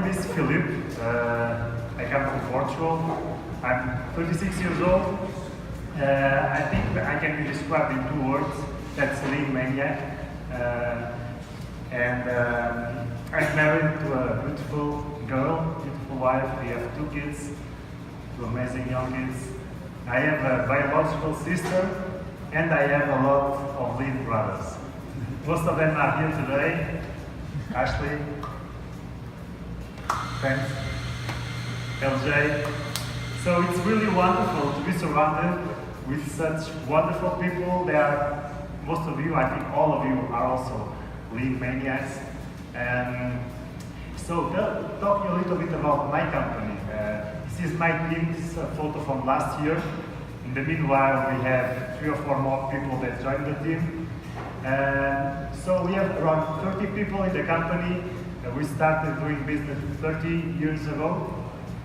name is Philip. I come from Portugal. I'm 36 years old. I think I can be described in 2 words. That's lean maniac. I'm married to a beautiful girl, beautiful wife. We have 2 kids, 2 amazing young kids. I have a biological sister, and I have a lot of lean brothers. Most of them are here today. Ashley, thanks, LJ. So it's really wonderful to be surrounded with such wonderful people. Most of you, I think all of you, are also lean maniacs. So talk a little bit about my company. This is my team. This is a photo from last year. In the meanwhile, we have 3 or 4 more people that joined the team. So we have around 30 people in the company. We started doing business 30 years ago.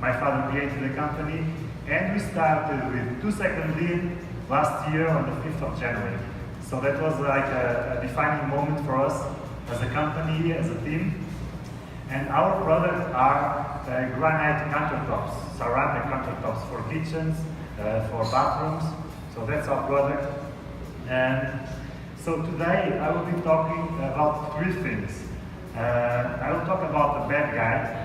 My father created the company, and we started with 2 Second Lean last year on the 5th of January. So that was like a defining moment for us as a company, as a team. And our products are granite countertops, ceramic countertops for kitchens, for bathrooms. So that's our product. And so today I will be talking about 3 things. I will talk about the bad guy.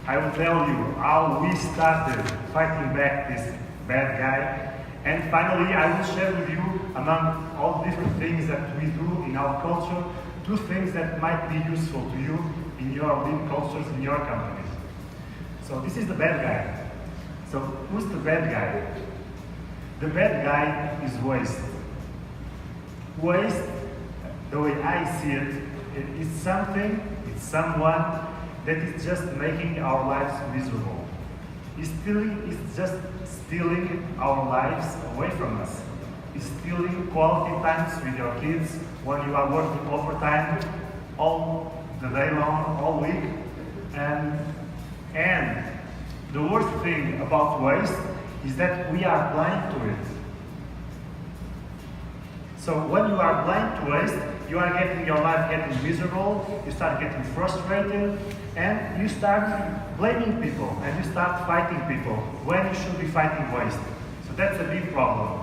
I will tell you how we started fighting back this bad guy. And finally, I will share with you, among all different things that we do in our culture, 2 things that might be useful to you in your lean cultures, in your companies. So this is the bad guy. So who's the bad guy? The bad guy is waste. Waste, the way I see it, is someone that is just making our lives miserable. It's just stealing our lives away from us. It's stealing quality times with your kids when you are working overtime all the day long, all week. And the worst thing about waste is that we are blind to it. So when you are blind to waste, you are getting your life getting miserable, you start getting frustrated, and you start blaming people, and you start fighting people when you should be fighting waste. So that's a big problem.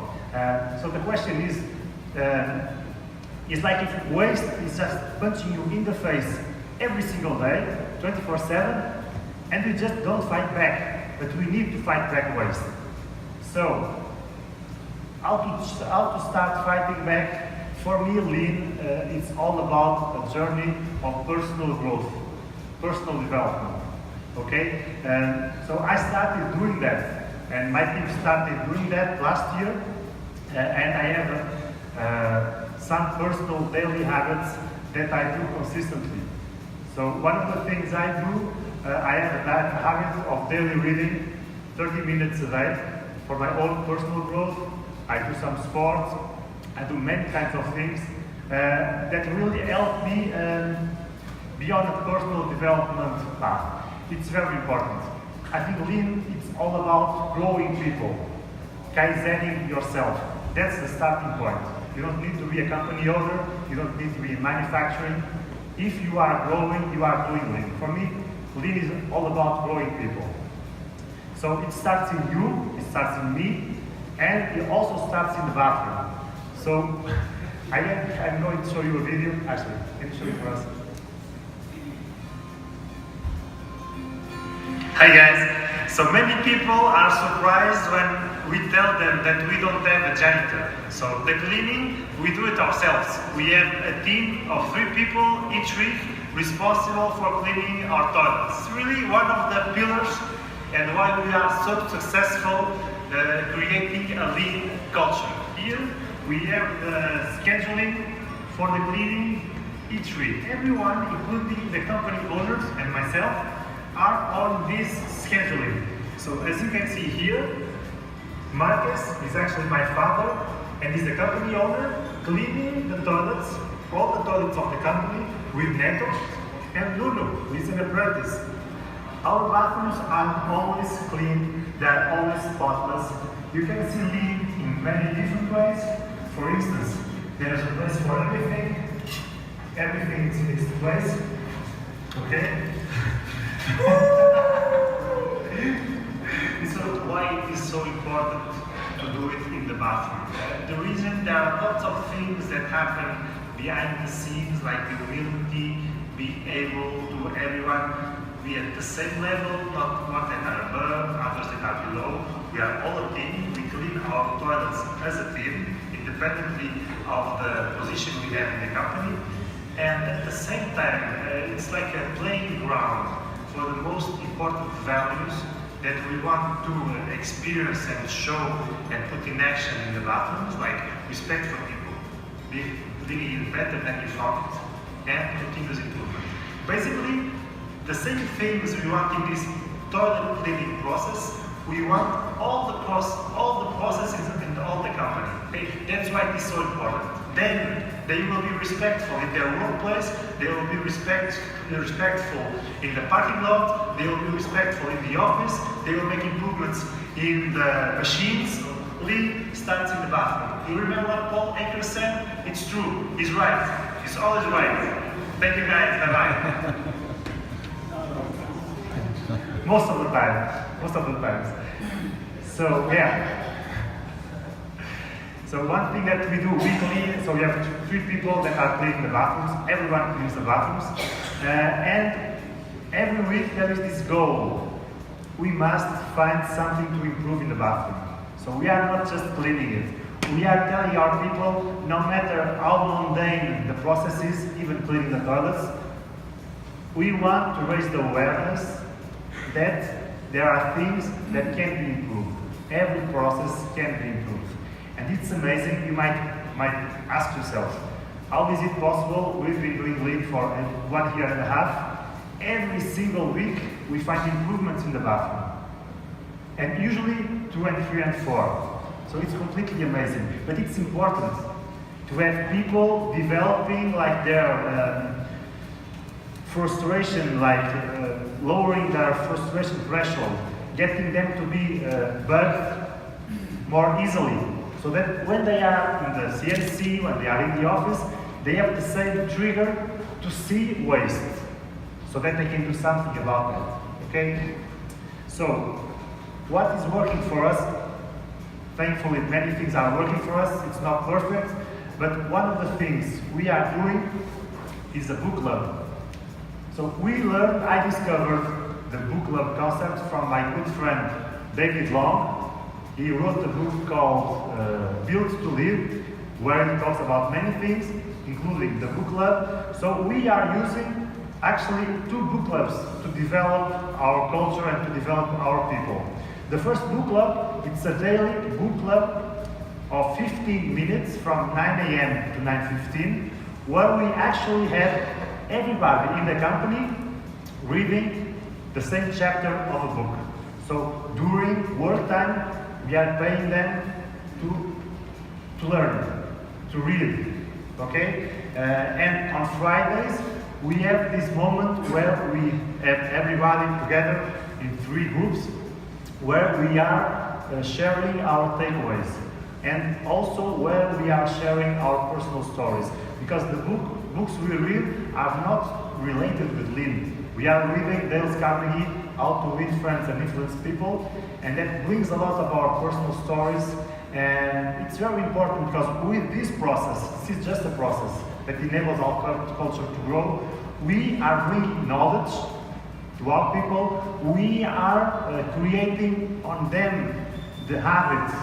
So the question is, it's like if waste is just punching you in the face every single day, 24/7, and we just don't fight back, but we need to fight back waste. So, how to start fighting back? For me, lean, it's all about a journey of personal growth, personal development, okay? So I started doing that, and my team started doing that last year, and I have some personal daily habits that I do consistently. So one of the things I do, I have a habit of daily reading, 30 minutes a day, for my own personal growth. I do some sports, I do many kinds of things that really help me be on a personal development path. It's very important. I think lean, it's all about growing people, kaizening yourself. That's the starting point. You don't need to be a company owner, you don't need to be in manufacturing. If you are growing, you are doing lean. For me, lean is all about growing people. So it starts in you, it starts in me, and it also starts in the bathroom. So I'm going to show you a video. Actually, can you show it for us? Hi guys. So many people are surprised when we tell them that we don't have a janitor. So the cleaning, we do it ourselves. We have a team of 3 people each week responsible for cleaning our toilets. It's really one of the pillars and why we are so successful creating a lean culture. Here we have the scheduling for the cleaning each week. Everyone, including the company owners and myself, are on this scheduling. So as you can see here, Marcus is actually my father, and he's the company owner, cleaning the toilets, all the toilets of the company, with Neto, and Lulu, who is an apprentice. Our bathrooms are always clean, they're always spotless. You can see lean in many different ways. For instance, there's a place for everything. Everything is in its place. Okay? So why it is so important to do it in the bathroom? The reason, there are lots of things that happen behind the scenes, like humility, be able to everyone be at the same level, not one that are above, others that are below. We are all a team. We clean our toilets as a team, independently of the position we have in the company. And at the same time, it's like a playing ground for the most important values that we want to experience and show and put in action in the bathrooms, like respect for people, living it better than you found it, and continuous improvement. Basically, the same things we want in this toilet cleaning process, we want all the processes in all the company. Okay? That's why it is so important. Then they will be respectful in their workplace, they will be respectful in the parking lot, they will be respectful in the office, they will make improvements in the machines. Lean starts in the bathroom. You remember what Paul Aker said? It's true, he's right, he's always right. Thank you guys, bye-bye. Most of the times. So yeah. So one thing that we do weekly, so we have 3 people that are cleaning the bathrooms, everyone cleans the bathrooms, and every week there is this goal. We must find something to improve in the bathroom. So we are not just cleaning it. We are telling our people, no matter how mundane the process is, even cleaning the toilets, we want to raise the awareness that there are things that can be improved. Every process can be improved. And it's amazing, you might ask yourself, how is it possible? We've been doing Lean for 1.5 years. Every single week we find improvements in the bathroom. And usually 2 and 3 and 4. So it's completely amazing. But it's important to have people developing like their frustration, like lowering their frustration threshold, getting them to be bugged more easily. So that when they are in the CNC, when they are in the office, they have the same trigger to see waste, so that they can do something about it, okay? So, what is working for us? Thankfully, many things are working for us. It's not perfect, but one of the things we are doing is a book club. So I discovered the book club concept from my good friend, David Long. He wrote a book called Built to Live, where he talks about many things, including the book club. So we are using actually 2 book clubs to develop our culture and to develop our people. The first book club, it's a daily book club of 15 minutes from 9 a.m. to 9:15, where we actually have everybody in the company reading the same chapter of a book. So during work time, we are paying them to learn, to read, okay? And on Fridays, we have this moment where we have everybody together in 3 groups, where we are sharing our takeaways, and also where we are sharing our personal stories, because the books we read are not related with Lean. We are reading Dale Carnegie, How to Win Friends and Influence People, and that brings a lot of our personal stories, and it's very important because with this process, this is just a process that enables our culture to grow. We are bringing knowledge to our people. We are creating on them the habits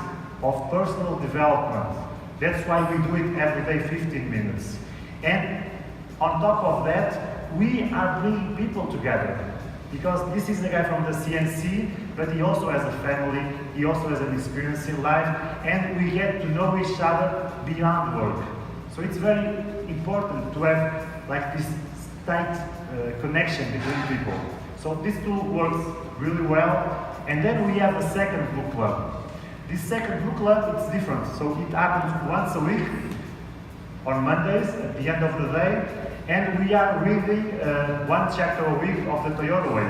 of personal development. That's why we do it every day, 15 minutes. And on top of that, we are bringing people together. Because this is a guy from the CNC, but he also has a family, he also has an experience in life, and we get to know each other beyond work. So it's very important to have like this tight connection between people. So this tool works really well. And then we have a second book club. This second book club, it's different. So it happens once a week, on Mondays, at the end of the day. And we are reading 1 chapter a week of the TORRE way.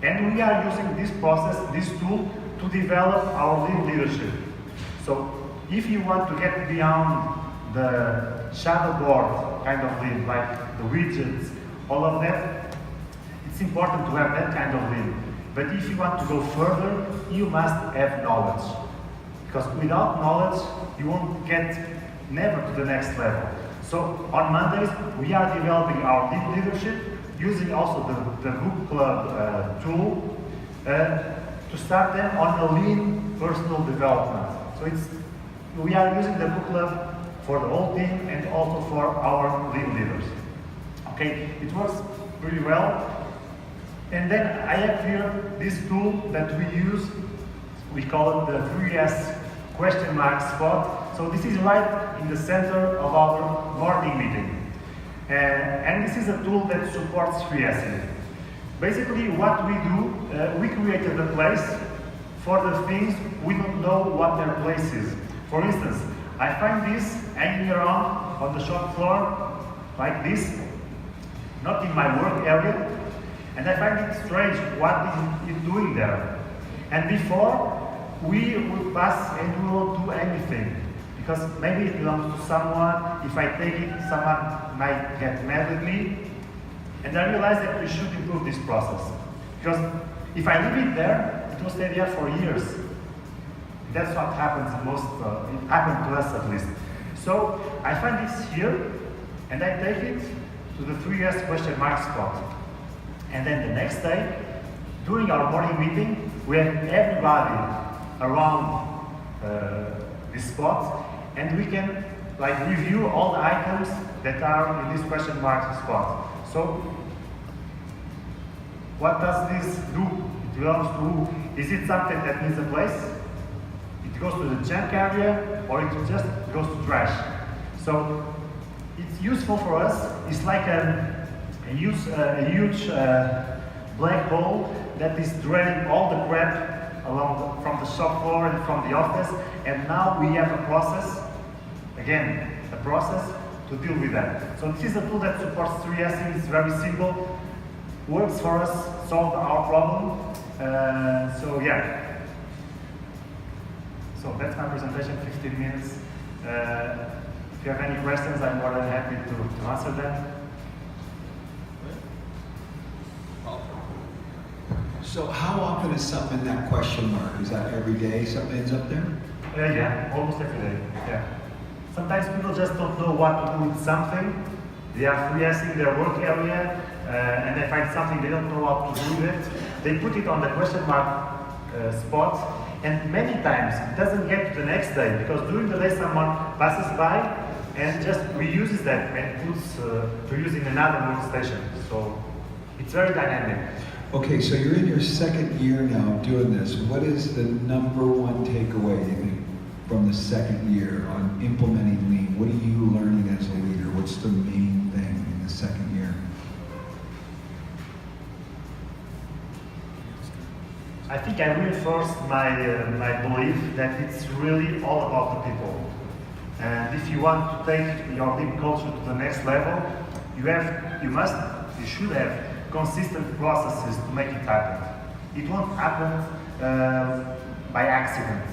And we are using this process, this tool, to develop our leadership. So if you want to get beyond the shadow board kind of lead, like the widgets, all of that, It's important to have that kind of lead. But if you want to go further, you must have knowledge. Because without knowledge, you won't get never to the next level. So on Mondays, we are developing our team leadership, using also the book club tool to start them on a lean personal development. So we are using the book club for the whole team and also for our lean leaders. Okay, it works pretty well. And then I have here this tool that we use. We call it the 3S question mark spot. So this is right in the center of our morning meeting. And this is a tool that supports 3S. Basically what we do, we created a place for the things we don't know what their place is. For instance, I find this hanging around on the shop floor like this, not in my work area, and I find it strange what is it doing there. And before, we would pass and we won't do anything, because maybe it belongs to someone. If I take it, someone might get mad with me. And I realized that we should improve this process, because if I leave it there, it will stay there for years. That's what happens most, it happened to us at least. So I find this here, and I take it to the 3S question mark spot. And then the next day, during our morning meeting, we have everybody around this spot, and we can review all the items that are in this question mark spot. So what does this do? It belongs to who? Is it something that needs a place? It goes to the junk area, or it just goes to trash. So it's useful for us. It's like a huge black hole that is draining all the crap from the shop floor and from the office. And now we have a process, again, a process to deal with that. So this is a tool that supports 3S. It's very simple, works for us, solved our problem. So yeah. So that's my presentation, 15 minutes. If you have any questions, I'm more than happy to answer them. So how often is something in that question mark? Is that every day something ends up there? Yeah, almost every day, yeah. Sometimes people just don't know what to do with something. They are 3S in their work area, and they find something they don't know what to do with it. They put it on the question mark spot, and many times it doesn't get to the next day, because during the day someone passes by and just reuses that and puts to use in another workstation. So it's very dynamic. Okay, so you're in your second year now doing this. What is the number one takeaway, you think, from the second year on implementing lean? What are you learning as a leader? What's the main thing in the second year? I think I reinforced my belief that it's really all about the people. And if you want to take your lean culture to the next level, you should have consistent processes to make it happen. It won't happen by accident.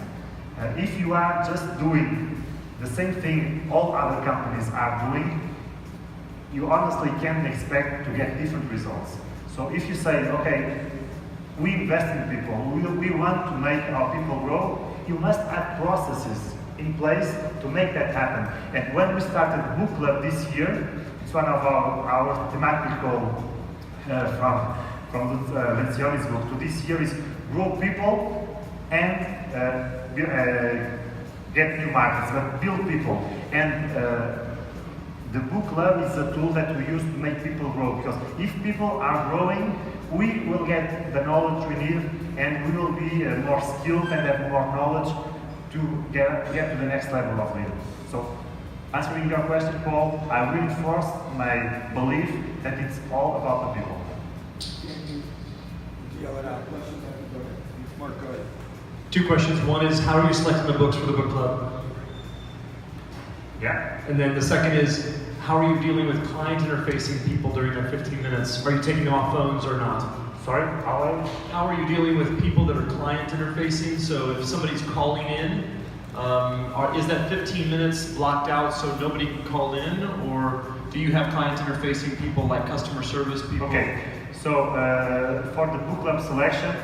If you are just doing the same thing all other companies are doing, you honestly can't expect to get different results. So if you say, okay, we invest in people, we want to make our people grow, you must have processes in place to make that happen. And when we started Book Club this year, it's one of our thematical from the Lezioni's book to this year is grow people and get new markets, but build people. And the Book Club is a tool that we use to make people grow, because if people are growing, we will get the knowledge we need, and we will be more skilled and have more knowledge to get to the next level of leadership. So, answering your question, Paul, I reinforced my belief that it's all about the people. Yell it out. Mark, go ahead. Two questions. One is, how are you selecting the books for the book club? Yeah. And then the second is, how are you dealing with client interfacing people during their 15 minutes? Are you taking them off phones or not? Sorry, How are you dealing with people that are client interfacing? So if somebody's calling in, is that 15 minutes blocked out so nobody can call in? Or do you have client interfacing people like customer service people? Okay, So for the book club selection,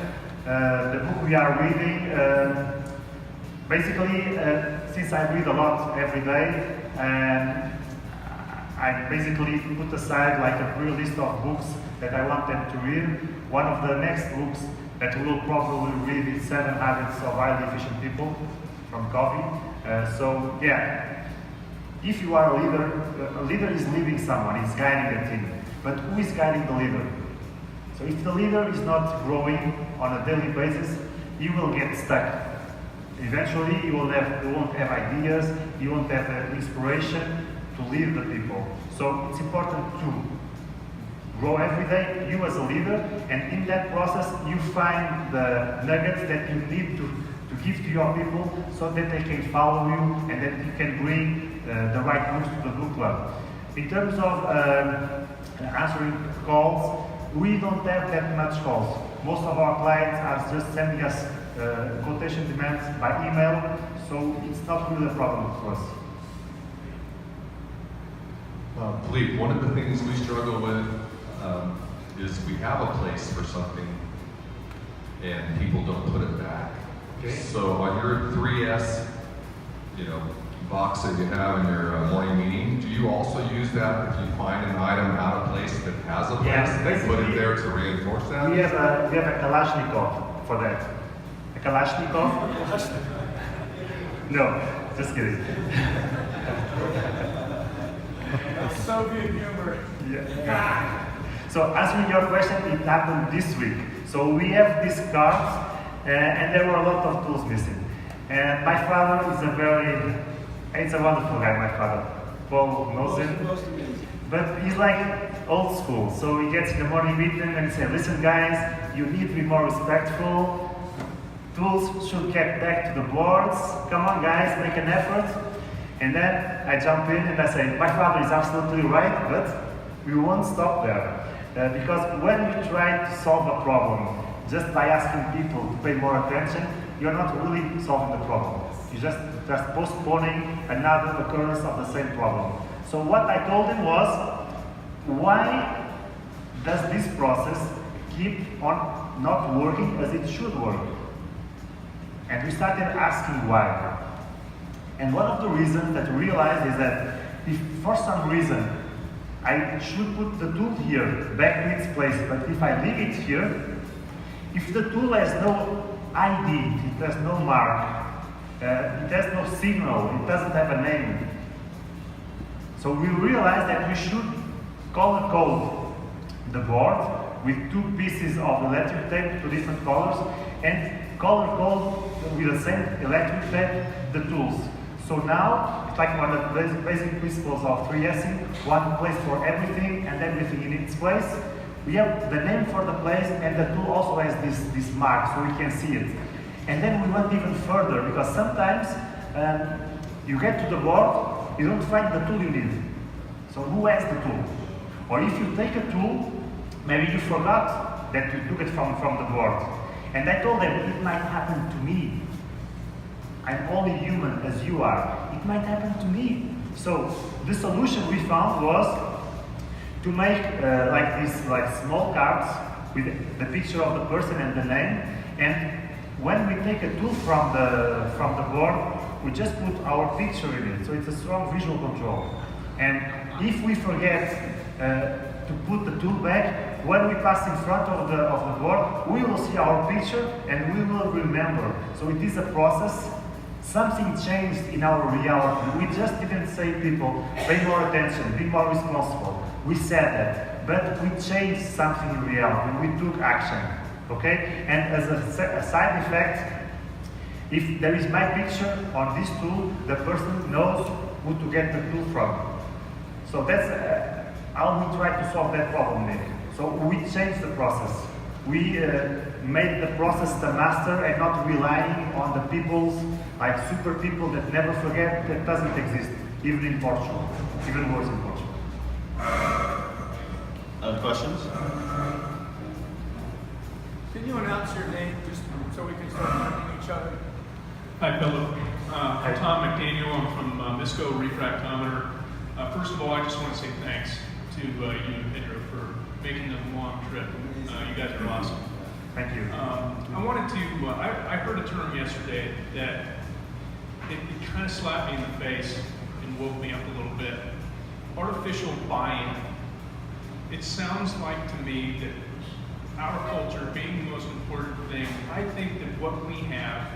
the book we are reading, basically, since I read a lot every day, I basically put aside like a pre-list of books that I want them to read. One of the next books that we will probably read is 7 Habits of Highly Efficient People from Covey. So yeah, if you are a leader is leading someone, is guiding a team. But who is guiding the leader? So if the leader is not growing on a daily basis, he will get stuck. Eventually, you won't have ideas, you won't have the inspiration to lead the people. So it's important to grow every day, you as a leader, and in that process, you find the nuggets that you need to give to your people so that they can follow you and that you can bring the right books to the book club. In terms of answering calls, we don't have that much calls. Most of our clients are just sending us quotation demands by email, so it's not really a problem for us. Philippe, one of the things we struggle with is we have a place for something and people don't put it back. Okay. So on your 3S, box that you have in your morning meeting, do you also use that if you find an item out of place that has a place, Yes, and put it there to reinforce that? We have a Kalashnikov for that. A Kalashnikov? No, just kidding. Soviet humor. Yeah. So answering your question, it happened this week. So we have these cards, and there were a lot of tools missing. And my father is it's a wonderful guy, my father. Paul knows him. But he's like old school. So he gets in the morning meeting and he says, listen guys, you need to be more respectful. Tools should get back to the boards. Come on guys, make an effort. And then I jump in and I say, my father is absolutely right, but we won't stop there. Because when you try to solve a problem just by asking people to pay more attention, you're not really solving the problem. You're just postponing another occurrence of the same problem. So what I told him was, why does this process keep on not working as it should work? And we started asking why. And one of the reasons that we realized is that if for some reason I should put the tool here back to its place, but if I leave it here, if the tool has no ID, it has no mark, it has no signal, it doesn't have a name. So we realized that we should color code the board with 2 pieces of electric tape, 2 different colors, and color code with the same electric tape the tools. So now, it's like one of the basic principles of 3Sing, one place for everything and everything in its place. We have the name for the place and the tool also has this mark so we can see it. And then we went even further because sometimes you get to the board, you don't find the tool you need. So who has the tool? Or if you take a tool, maybe you forgot that you took it from the board. And I told them, it might happen to me. I'm only human as you are. It might happen to me. So the solution we found was to make like these small cards with the picture of the person and the name. And when we take a tool from the board, we just put our picture in it. So it's a strong visual control. And if we forget to put the tool back, when we pass in front of the board, we will see our picture and we will remember. So it is a process. Something changed in our reality. We just didn't say people, pay more attention, be more responsible. We said that, but we changed something in reality. We took action, okay? And as a side effect, if there is my picture on this tool, the person knows who to get the tool from. So that's how we try to solve that problem, Nick. So we changed the process. We made the process the master and not relying on the people's, like super people that never forget, that doesn't exist, even in Portugal, even worse in Portugal. Other questions? Can you announce your name just so we can start finding each other? Hi, Philip. I'm Tom McDaniel. I'm from Misco Refractometer. First of all, I just want to say thanks to you and Pedro for making a long trip. You guys are awesome. Thank you. I wanted to, I heard a term yesterday that it kind of slapped me in the face and woke me up a little bit. Artificial buy-in. It sounds like to me that our culture being the most important thing, I think that what we have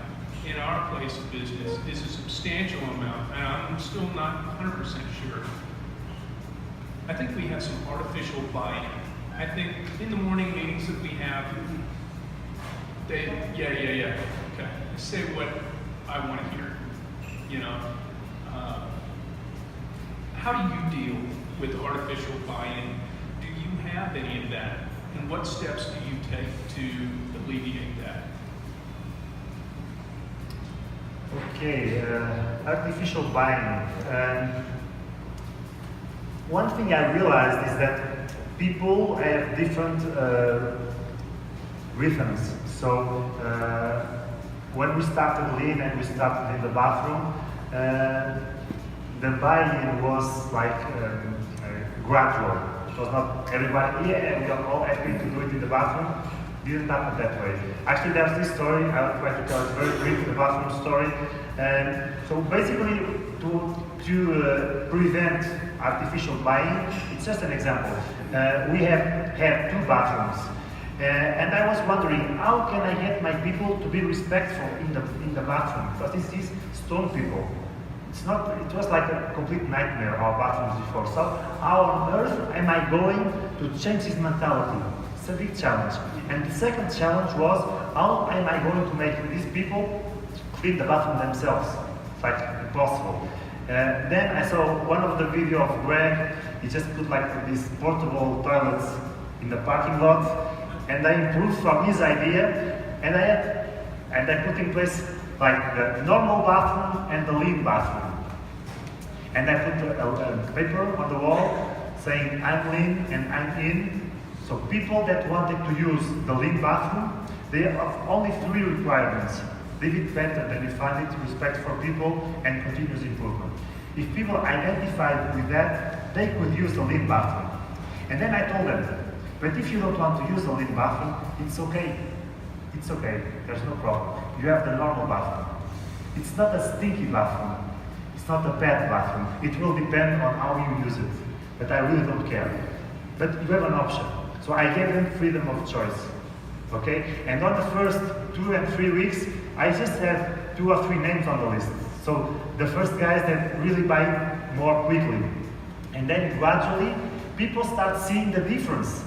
in our place of business is a substantial amount, and I'm still not 100% sure. I think we have some artificial buy-in. I think in the morning meetings that we have, they, okay, I say what I want to hear, you know. How do you deal with artificial buy-in? Do you have any of that? And what steps do you take to alleviate that? Okay, artificial buying. One thing I realized is that people have different rhythms. So when we started Lean and we started in the bathroom, the buy-in was like gradual. It was not everybody, yeah, we are all happy to do it in the bathroom. Didn't happen that way. Actually, there's this story, I'll try to tell it very quick, the bathroom story. So basically, to prevent artificial buying, it's just an example. We have had 2 bathrooms. And I was wondering, how can I get my people to be respectful in the bathroom? Because this is stone people. It's not, it was like a complete nightmare, our bathrooms before. So how on earth am I going to change this mentality? It's a big challenge. And the second challenge was, how am I going to make these people clean the bathroom themselves? It's like impossible. Then I saw one of the video of Greg. He just put like these portable toilets in the parking lot, and I improved from his idea, and I put in place like the normal bathroom and the lean bathroom. And I put a paper on the wall saying I'm lean and I'm in. So people that wanted to use the lean bathroom, they have only 3 requirements. Leave it better than you find it, respect for people, and continuous improvement. If people identified with that, they could use the lean bathroom. And then I told them, but if you don't want to use the lean bathroom, it's okay. It's okay, there's no problem. You have the normal bathroom. It's not a stinky bathroom. It's not a bad bathroom. It will depend on how you use it. But I really don't care. But you have an option. So I gave them freedom of choice. Okay? And on the first 2 and 3 weeks, I just had 2 or 3 names on the list. So the first guys that really buy more quickly. And then gradually, people start seeing the difference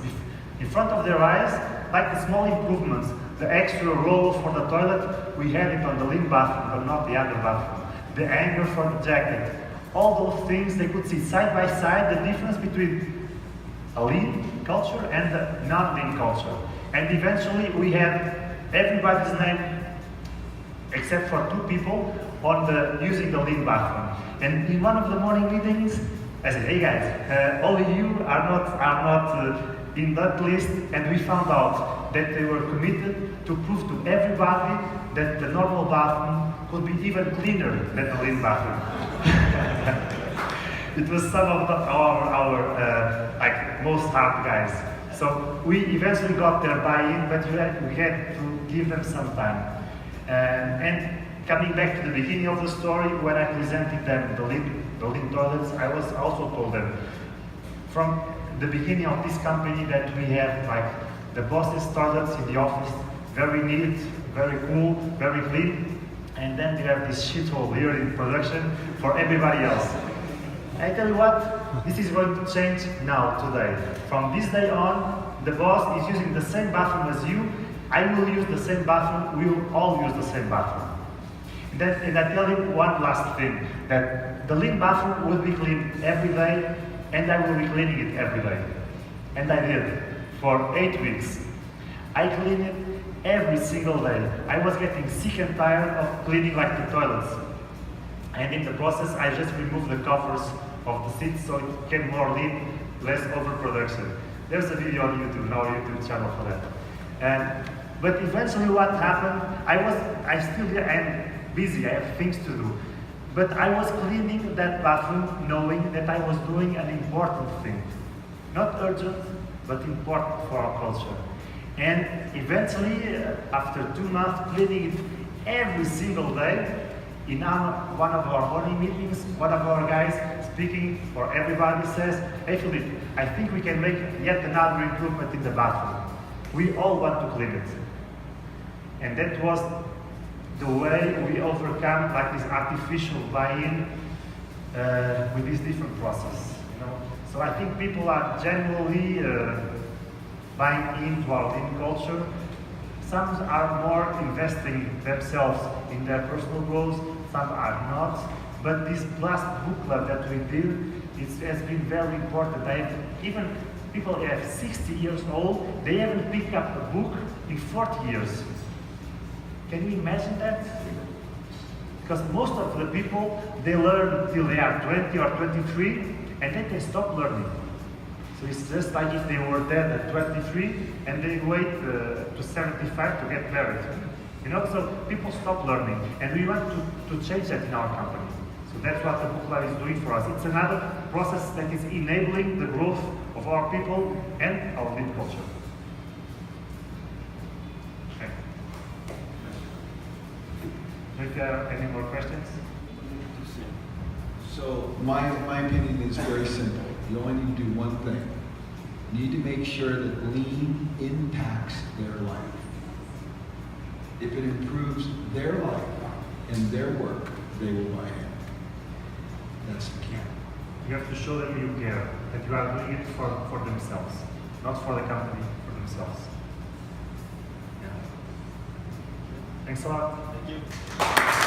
in front of their eyes, like the small improvements. The extra roll for the toilet, we had it on the lean bathroom, but not the other bathroom. The hanger for the jacket. All those things, they could see side by side the difference between a lean culture and the non-lean culture. And eventually we had everybody's name, except for 2 people, on using the lean bathroom. And in one of the morning meetings, I said, hey guys, all of you are not in that list, and we found out that they were committed to prove to everybody that the normal bathroom could be even cleaner than the lean bathroom. It was some of our like most hard guys. So we eventually got their buy-in, but we had to give them some time. And coming back to the beginning of the story, when I presented them the lean toilets, I was also told them from the beginning of this company that we have like the boss's toilets in the office, very neat, very cool, very clean, and then you have this shithole here in production for everybody else. I tell you what, this is going to change now, today. From this day on, the boss is using the same bathroom as you, I will use the same bathroom, we will all use the same bathroom. And I tell you one last thing, that the lean bathroom will be cleaned every day, and I will be cleaning it every day. And I did, for 8 weeks. I cleaned it every single day. I was getting sick and tired of cleaning like the toilets. And in the process, I just removed the covers of the seats so it became more lean, less overproduction. There's a video on YouTube, our YouTube channel for that. But eventually what happened, I'm busy, I have things to do. But I was cleaning that bathroom knowing that I was doing an important thing. Not urgent, but important for our culture. And eventually, after 2 months cleaning it every single day, in one of our morning meetings, one of our guys speaking for everybody says, "Hey Philippe, I think we can make yet another improvement in the bathroom. We all want to clean it." And that was the way we overcome like this artificial buy-in with this different process. So I think people are generally buying into our lean culture. Some are more investing themselves in their personal growth, some are not. But this last book club that we did, it has been very important. Even people that are 60 years old, they haven't picked up a book in 40 years. Can you imagine that? Because most of the people, they learn till they are 20 or 23, and then they stop learning. So it's just like if they were dead at 23 and they wait to 75 to get married. So people stop learning, and we want to change that in our company. So that's what the book club is doing for us. It's another process that is enabling the growth of our people and our lean culture. Okay. So if there are any more questions? So my opinion is very simple. You only need to do one thing. You need to make sure that lean impacts their life. If it improves their life and their work, they will buy in. That's the key. You have to show them you care, that you are doing it for themselves, not for the company, for themselves. Yeah. Thanks a lot. Thank you.